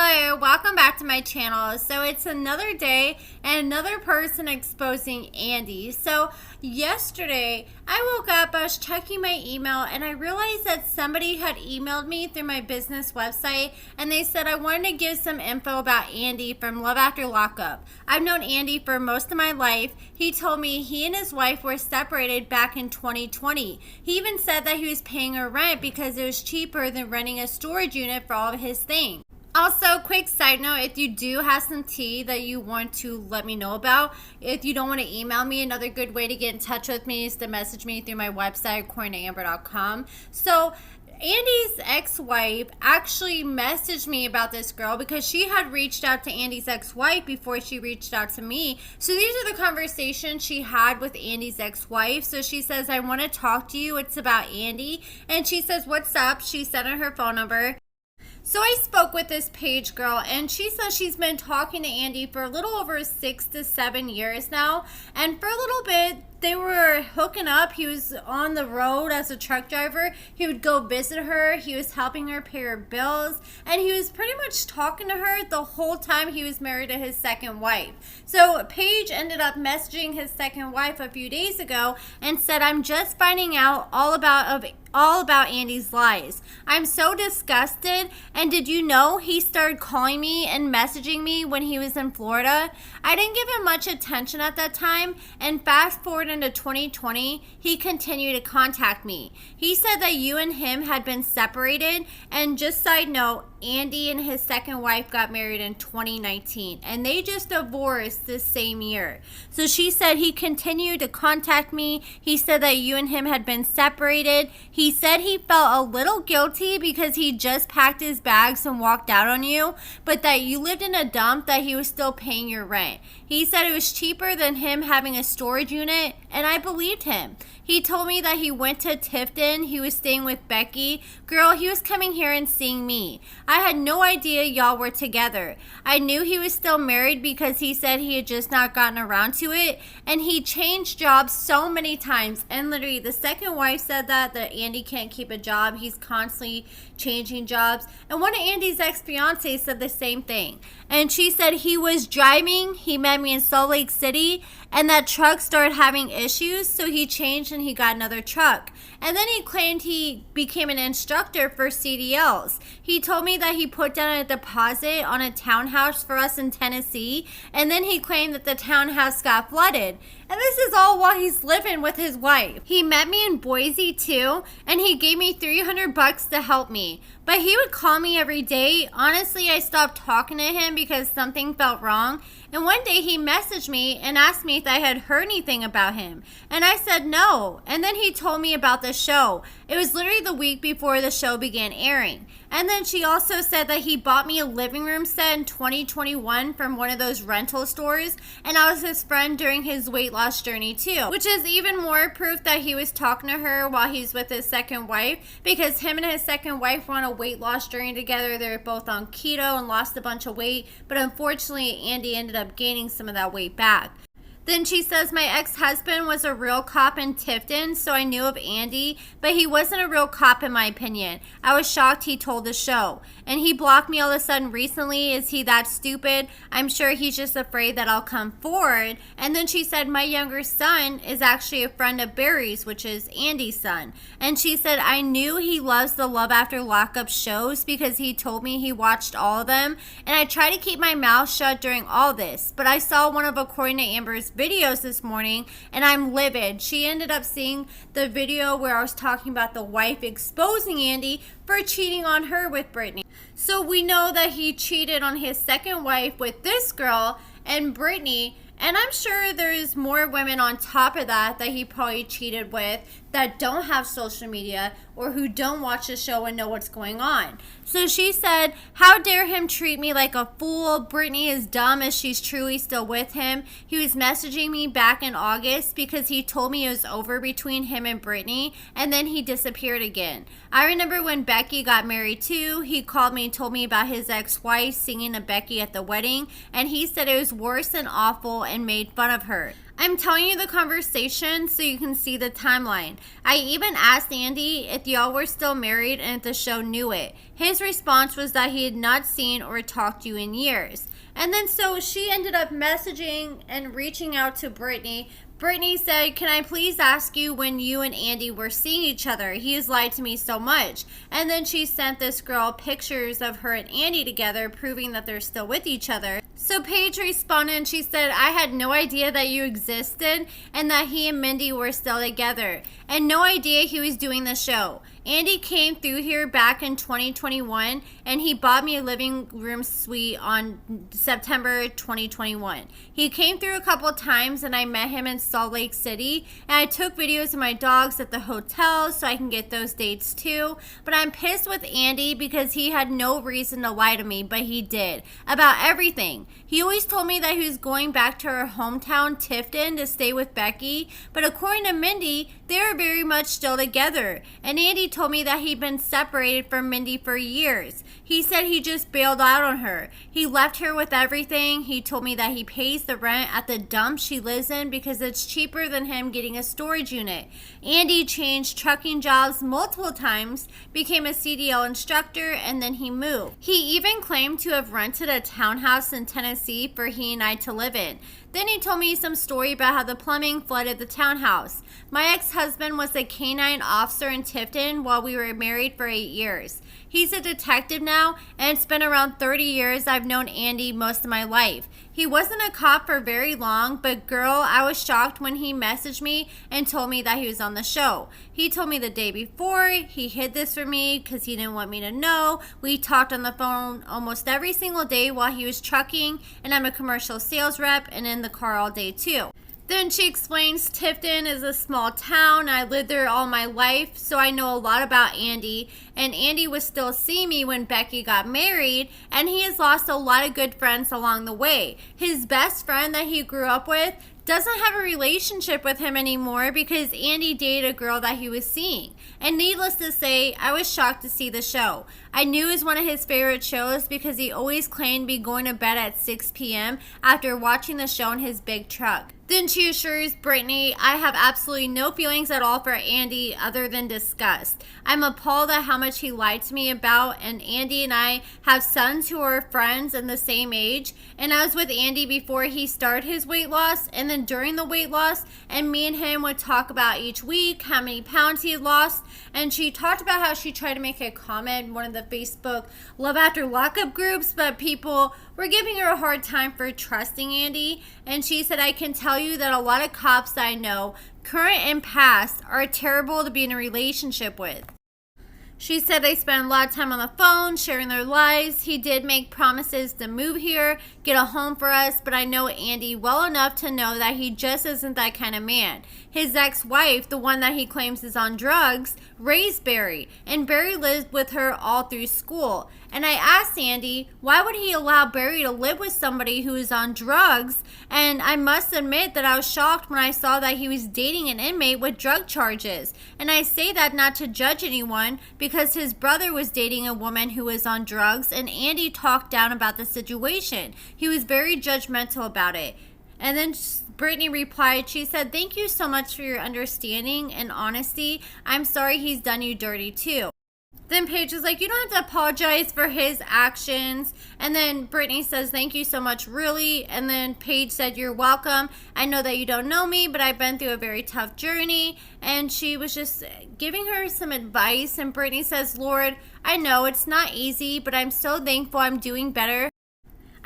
Hello, welcome back to my channel. So it's another day and another person exposing Andy. So yesterday I woke up, I was checking my email, and I realized that somebody had emailed me through my business website, and they said I wanted to give some info about Andy from Love After Lockup. I've known Andy for most of my life. He told me he and his wife were separated back in 2020. He even said that he was paying her rent because it was cheaper than renting a storage unit for all of his things. Also, quick side note, if you do have some tea that you want to let me know about, if you don't want to email me, another good way to get in touch with me is to message me through my website, AccordingtoAmber.com. So Andy's ex-wife actually messaged me about this girl because she had reached out to Andy's ex-wife before she reached out to me. So these are the conversations she had with Andy's ex-wife. So she says, I want to talk to you. It's about Andy. And she says, what's up? She sent her phone number. So I spoke with this page girl, and she says she's been talking to Andy for a little over 6 to 7 years now. And for a little bit, they were hooking up. He was on the road as a truck driver. He would go visit her. He was helping her pay her bills. And he was pretty much talking to her the whole time he was married to his second wife. So Paige ended up messaging his second wife a few days ago and said, I'm just finding out all about Andy's lies. I'm so disgusted. And did you know he started calling me and messaging me when he was in Florida? I didn't give him much attention at that time. And fast forward into 2020, he continued to contact me. He said that you and him had been separated. And just side note, Andy and his second wife got married in 2019, and they just divorced this same year. So she said he continued to contact me. He said that you and him had been separated. He said he felt a little guilty because he just packed his bags and walked out on you, but that you lived in a dump, that he was still paying your rent. He said it was cheaper than him having a storage unit, and I believed him. He told me that he went to Tifton. He was staying with Becky. Girl, he was coming here and seeing me. I had no idea y'all were together. I knew he was still married because he said he had just not gotten around to it. And he changed jobs so many times. And literally, the second wife said that Andy can't keep a job. He's constantly changing jobs. And one of Andy's ex-fiancés said the same thing. And she said he was driving. He met me in Salt Lake City. And that truck started having issues. So he changed and he got another truck. And then he claimed he became an instructor for CDLs. He told me that he put down a deposit on a townhouse for us in Tennessee, and then he claimed that the townhouse got flooded. And this is all while he's living with his wife. He met me in Boise too, and he gave me $300 to help me. But he would call me every day. Honestly, I stopped talking to him because something felt wrong. And one day he messaged me and asked me if I had heard anything about him. And I said no. And then he told me about the show. It was literally the week before the show began airing. And then she also said that he bought me a living room set in 2021 from one of those rental stores. And I was his friend during his weight loss journey too. Which is even more proof that he was talking to her while he's with his second wife. Because him and his second wife were on a weight loss journey together. They were both on keto and lost a bunch of weight. But unfortunately, Andy ended up gaining some of that weight back. Then she says my ex-husband was a real cop in Tifton, so I knew of Andy, but he wasn't a real cop in my opinion. I was shocked he told the show. And he blocked me all of a sudden recently. Is he that stupid? I'm sure he's just afraid that I'll come forward. And then she said my younger son is actually a friend of Barry's, which is Andy's son. And she said I knew he loves the Love After Lockup shows because he told me he watched all of them. And I tried to keep my mouth shut during all this, but I saw one of According to Amber's videos this morning and I'm livid. She ended up seeing the video where I was talking about the wife exposing Andy for cheating on her with Brittany. So we know that he cheated on his second wife with this girl and Brittany. And I'm sure there's more women on top of that he probably cheated with that don't have social media or who don't watch the show and know what's going on. So she said, how dare him treat me like a fool? Brittany is dumb as she's truly still with him. He was messaging me back in August because he told me it was over between him and Brittany, and then he disappeared again. I remember when Becky got married too, he called me and told me about his ex-wife singing to Becky at the wedding, and he said it was worse than awful and made fun of her. I'm telling you the conversation so you can see the timeline. I even asked Andy if y'all were still married and if the show knew it. His response was that he had not seen or talked to you in years. And then so she ended up messaging and reaching out to Brittany. Brittany said, "Can I please ask you when you and Andy were seeing each other? He has lied to me so much." And then she sent this girl pictures of her and Andy together, proving that they're still with each other. So Paige responded and she said, "I had no idea that you existed and that he and Mindy were still together, and no idea he was doing the show. Andy came through here back in 2021 and he bought me a living room suite on September 2021. He came through a couple times and I met him in Salt Lake City, and I took videos of my dogs at the hotel so I can get those dates too. But I'm pissed with Andy because he had no reason to lie to me, but he did about everything. He always told me that he was going back to her hometown, Tifton, to stay with Becky, but according to Mindy, they are very much still together. And Andy told me that he'd been separated from Mindy for years. He said he just bailed out on her. He left her with everything. He told me that he pays the rent at the dump she lives in because it's cheaper than him getting a storage unit. Andy changed trucking jobs multiple times, became a CDL instructor, and then he moved. He even claimed to have rented a townhouse in Tennessee for he and I to live in. Then he told me some story about how the plumbing flooded the townhouse. My ex-husband was a canine officer in Tifton while we were married for 8 years. He's a detective now, and it's been around 30 years I've known Andy most of my life. He wasn't a cop for very long, but girl, I was shocked when he messaged me and told me that he was on the show. He told me the day before. He hid this from me because he didn't want me to know. We talked on the phone almost every single day while he was trucking, and I'm a commercial sales rep and in the car all day too. Then she explains Tifton is a small town. I lived there all my life, so I know a lot about Andy. And Andy was still seeing me when Becky got married, and he has lost a lot of good friends along the way. His best friend that he grew up with doesn't have a relationship with him anymore because Andy dated a girl that he was seeing. And needless to say, I was shocked to see the show. I knew it was one of his favorite shows because he always claimed to be going to bed at 6 p.m. after watching the show in his big truck. Then she assures Brittany, "I have absolutely no feelings at all for Andy other than disgust. I'm appalled at how much he lied to me about, and Andy and I have sons who are friends and the same age, and I was with Andy before he started his weight loss and then during the weight loss, and me and him would talk about each week how many pounds he had lost." And she talked about how she tried to make a comment in one of the Facebook Love After Lockup groups, but people were giving her a hard time for trusting Andy. And she said, "I can tell you that a lot of cops that I know, current and past, are terrible to be in a relationship with." She said they spent a lot of time on the phone, sharing their lives. He did make promises to move here, get a home for us, but I know Andy well enough to know that he just isn't that kind of man. His ex-wife, the one that he claims is on drugs, raised Barry, and Barry lived with her all through school. And I asked Andy, why would he allow Barry to live with somebody who is on drugs? And I must admit that I was shocked when I saw that he was dating an inmate with drug charges. And I say that not to judge anyone, because his brother was dating a woman who was on drugs, and Andy talked down about the situation. He was very judgmental about it. And then Brittany replied, she said, "Thank you so much for your understanding and honesty. I'm sorry he's done you dirty too." Then Paige was like, "You don't have to apologize for his actions." And then Brittany says, "Thank you so much, really." And then Paige said, "You're welcome. I know that you don't know me, but I've been through a very tough journey." And she was just giving her some advice. And Brittany says, "Lord, I know it's not easy, but I'm so thankful I'm doing better.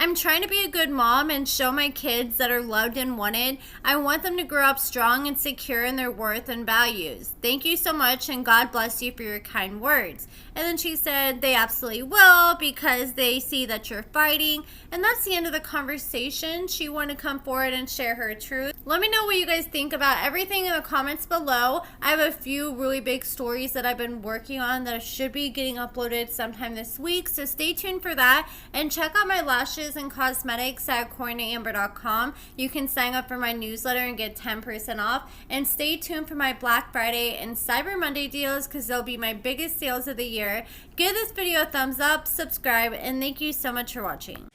I'm trying to be a good mom and show my kids that are loved and wanted. I want them to grow up strong and secure in their worth and values. Thank you so much, and God bless you for your kind words." And then she said, "They absolutely will, because they see that you're fighting." And that's the end of the conversation. She wanted to come forward and share her truth. Let me know what you guys think about everything in the comments below. I have a few really big stories that I've been working on that should be getting uploaded sometime this week, so stay tuned for that. And check out my lashes and cosmetics at AccordingtoAmber.com. You can sign up for my newsletter and get 10% off. And stay tuned for my Black Friday and Cyber Monday deals, because they'll be my biggest sales of the year. Give this video a thumbs up, subscribe, and thank you so much for watching.